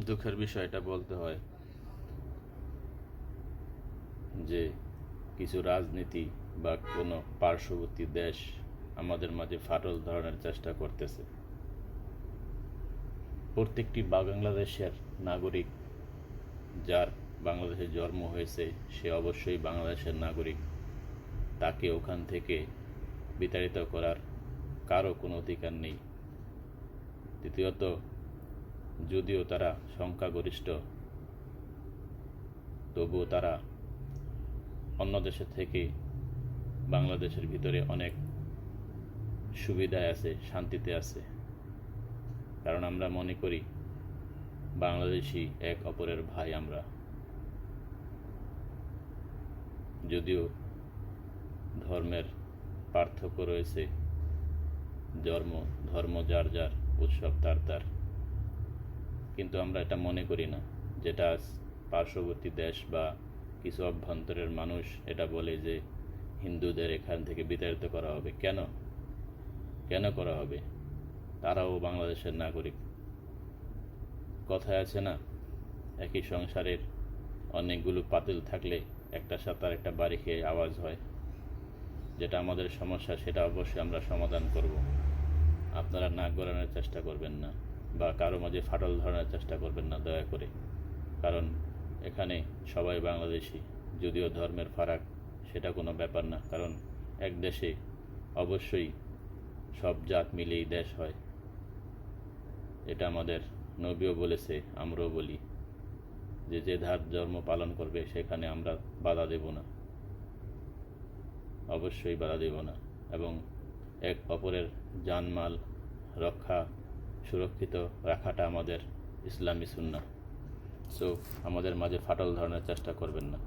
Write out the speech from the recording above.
দুঃখের বিষয়টা বলতে হয় যে কিছু রাজনীতি বা কোনো পার্শ্ববর্তী দেশ আমাদের মাঝে ফাটল ধরানোর চেষ্টা করতেছে। প্রত্যেকটি বাংলাদেশের নাগরিক, যার বাংলাদেশে জন্ম হয়েছে, সে অবশ্যই বাংলাদেশের নাগরিক। তাকে ওখান থেকে বিতাড়িত করার কারো কোনো অধিকার নেই। দ্বিতীয়ত, যদিও তারা সংখ্যাগরিষ্ঠ, তবুও তারা অন্য দেশের থেকে বাংলাদেশের ভিতরে অনেক সুবিধায় আছে, শান্তিতে আছে। কারণ আমরা মনে করি বাংলাদেশি এক অপরের ভাই আমরা। যদিও ধর্মের পার্থক্য রয়েছে, ধর্ম যার যার, উৎসব তার তার, কিন্তু আমরা এটা মনে করি না। যেটা পার্শ্ববর্তী দেশ বা কিছু অভ্যন্তরের মানুষ এটা বলে যে হিন্দুদের এখান থেকে বিতাড়িত করা হবে। কেন করা হবে? তারাও বাংলাদেশের নাগরিক। কথায় আছে না, একই সংসারের অনেকগুলো পাতিল থাকলে একটার সাথে আর একটা বাড়ি খেয়ে আওয়াজ হয়। যেটা আমাদের সমস্যা, সেটা অবশ্যই আমরা সমাধান করব। আপনারা নাক গলানোর চেষ্টা করবেন না বা কারো মাঝে ফাটল ধরানোর চেষ্টা করবেন না, দয়া করে। কারণ এখানে সবাই বাংলাদেশি। যদিও ধর্মের ফারাক, সেটা কোনো ব্যাপার না। কারণ এক দেশে অবশ্যই সব জাত মিলেই দেশ হয়। এটা আমাদের নবীও বলেছে, আমরাও বলি যে যে ধর্ম পালন করবে সেখানে আমরা বাধা দেব না, অবশ্যই বাধা দেব না। এবং এক অপরের জানমাল সুরক্ষিত রাখাটা আমাদের ইসলামী সুন্নাহ। সো আমাদের মাঝে ফাটল ধরানোর চেষ্টা করবেন না।